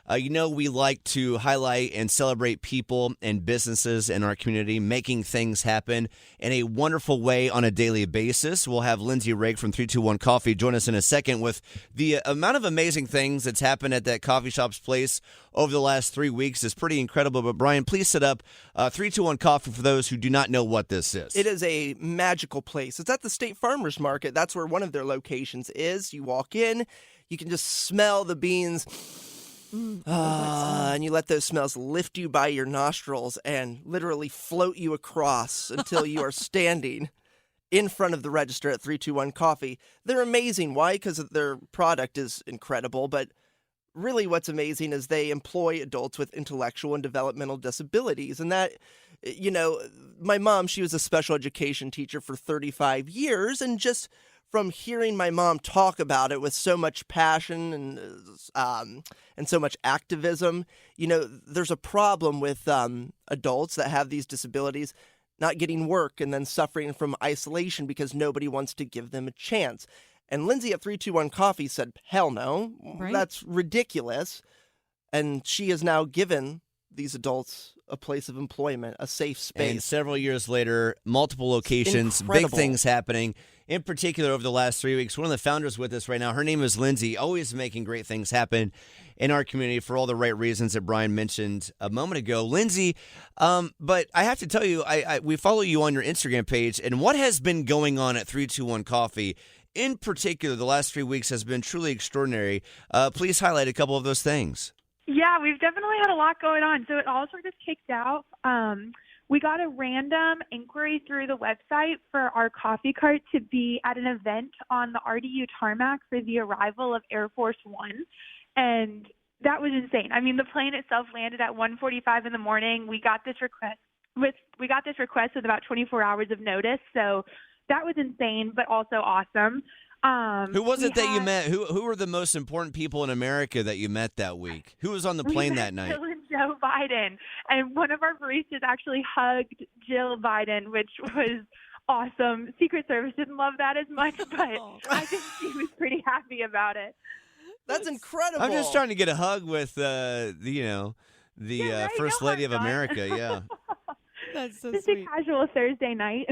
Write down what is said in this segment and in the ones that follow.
We like to highlight and celebrate people and businesses in our community, making things happen in a wonderful way on a daily basis. We'll have Lindsay Wrege from 321 Coffee join us in a second with the amount of amazing things that's happened at that coffee shop's place over the last 3 weeks is pretty incredible. But Brian, please set up 321 Coffee for those who do not know what this is. It is a magical place. It's at the State Farmers Market. That's where one of their locations is. You walk in, you can just smell the beans. And you let those smells lift you by your nostrils and literally float you across until you are standing in front of the register at 321 Coffee. They're amazing. Why? Because their product is incredible, but really what's amazing is they employ adults with intellectual and developmental disabilities. And that, my mom, she was a special education teacher for 35 years, and just from hearing my mom talk about it with so much passion and so much activism, there's a problem with adults that have these disabilities not getting work and then suffering from isolation because nobody wants to give them a chance. And Lindsay at 321 Coffee said, hell no, right? That's ridiculous. And she has now given these adults a place of employment, a safe space. And several years later, multiple locations, Incredible. Big things happening. In particular, over the last 3 weeks, one of the founders with us right now, her name is Lindsay, always making great things happen in our community for all the right reasons that Brian mentioned a moment ago. Lindsay, but I have to tell you, we follow you on your Instagram page, and what has been going on at 321 Coffee, in particular, the last 3 weeks has been truly extraordinary. Please highlight a couple of those things. Yeah, we've definitely had a lot going on. So it all sort of kicked out. We got a random inquiry through the website for our coffee cart to be at an event on the RDU tarmac for the arrival of Air Force One. And that was insane. I mean, the plane itself landed at 1:45 in the morning. We got this request with about 24 hours of notice. So that was insane, but also awesome. Who was it that you met? Who were the most important people in America that you met that week? Who was on the plane that night? Jill and Joe Biden. And one of our baristas actually hugged Jill Biden, which was awesome. Secret Service didn't love that as much, but I think she was pretty happy about it. That's incredible. I'm just trying to get a hug with the First Lady of America. Yeah. That's so just sweet. Just a casual Thursday night.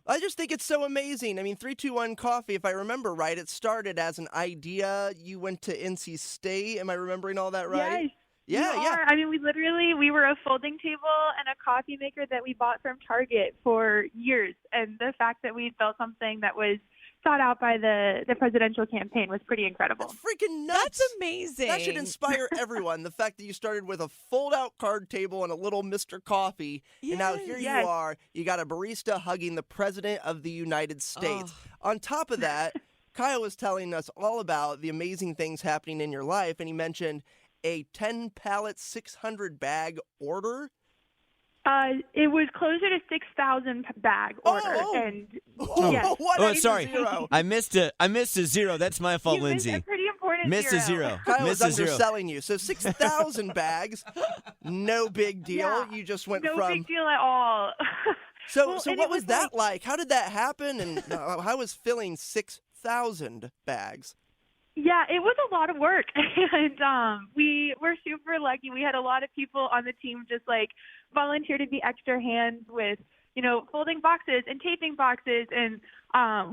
I just think it's so amazing. I mean, 321 Coffee, if I remember right, it started as an idea. You went to NC State. Am I remembering all that right? Yes. Yeah. I mean, we were a folding table and a coffee maker that we bought from Target for years. And the fact that we built something that was sought out by the presidential campaign was pretty incredible. That's freaking nuts. That's amazing. That should inspire everyone. The fact that you started with a fold-out card table and a little Mr. Coffee, and now here you are. You got a barista hugging the President of the United States. On top of that, Kyle was telling us all about the amazing things happening in your life, and he mentioned a 10-pallet, 600-bag order. It was closer to 6,000 bag order. Sorry. I missed a zero. That's my fault, Lindsay. Missed a pretty important missed zero. a zero. Kyle was underselling you. So 6,000 bags, no big deal. Yeah, you just went no from... big deal at all. So what was that like? How did that happen? And how was filling 6,000 bags? Yeah, it was a lot of work. And we were super lucky. We had a lot of people on the team just volunteer to be extra hands with, folding boxes and taping boxes. And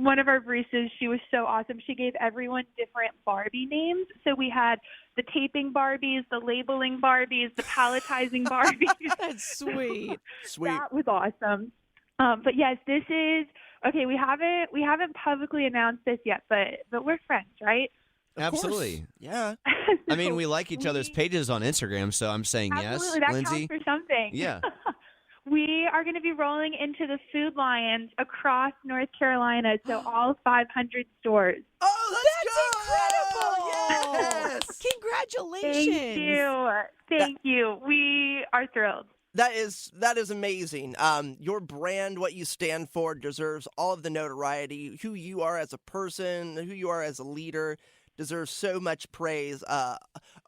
one of our baristas, she was so awesome. She gave everyone different Barbie names. So we had the taping Barbies, the labeling Barbies, the palletizing Barbies. That's sweet. That was awesome. But yes, this is okay. We haven't publicly announced this yet, but we're friends, right? Absolutely. Yeah. I mean, we like each other's pages on Instagram, so I'm saying absolutely, yes. That Lindsay? counts for something. Yeah. We are going to be rolling into the Food Lions across North Carolina, so all 500 stores. Oh, that's incredible! Yes! Congratulations! Thank you. We are thrilled. That is amazing. Your brand, what you stand for, deserves all of the notoriety. Who you are as a person, who you are as a leader, deserve so much praise.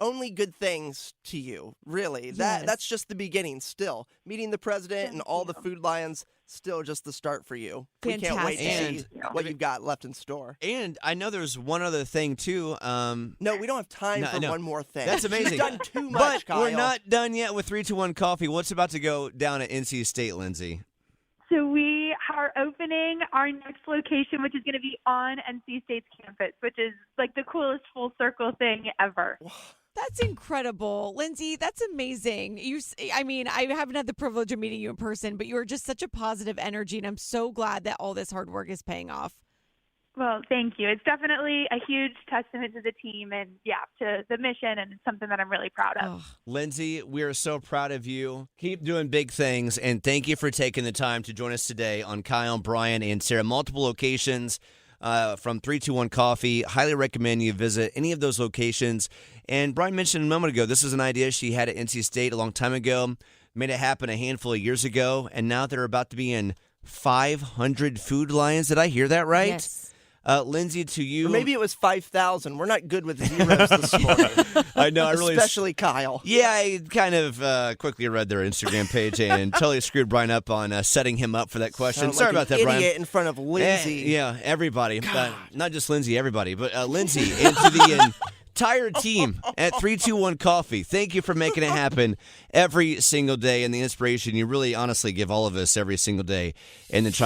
Only good things to you, really. That's just the beginning still. Meeting the president and all the Food Lions, still just the start for you. Fantastic. We can't wait to see what you've got left in store. And I know there's one other thing, too. No, we don't have time for one more thing. That's amazing. You've done too much, But Kyle. we're not done yet with 321 Coffee. What's about to go down at NC State, Lindsay? So we are opening our next location, which is going to be on NC State's campus, which is like the coolest full circle thing ever. That's incredible. Lindsay, that's amazing. I haven't had the privilege of meeting you in person, but you are just such a positive energy, and I'm so glad that all this hard work is paying off. Well, thank you. It's definitely a huge testament to the team and, to the mission, and it's something that I'm really proud of. Oh. Lindsay, we are so proud of you. Keep doing big things, and thank you for taking the time to join us today on Kyle, Brian, and Sarah. Multiple locations from 321 Coffee. Highly recommend you visit any of those locations. And Brian mentioned a moment ago, this is an idea she had at NC State a long time ago, made it happen a handful of years ago, and now they're about to be in 500 Food Lions. Did I hear that right? Yes. Lindsay, to you. Or maybe it was 5,000. We're not good with zeros this morning. I know. Especially Kyle. Yeah, I kind of quickly read their Instagram page and totally screwed Brian up on setting him up for that question. Sound Sorry like about that, an Brian. idiot in front of Lindsay. Yeah, everybody. Not just Lindsay, everybody. But Lindsay, and to the entire team at 321 Coffee, thank you for making it happen every single day and the inspiration you really honestly give all of us every single day. And then try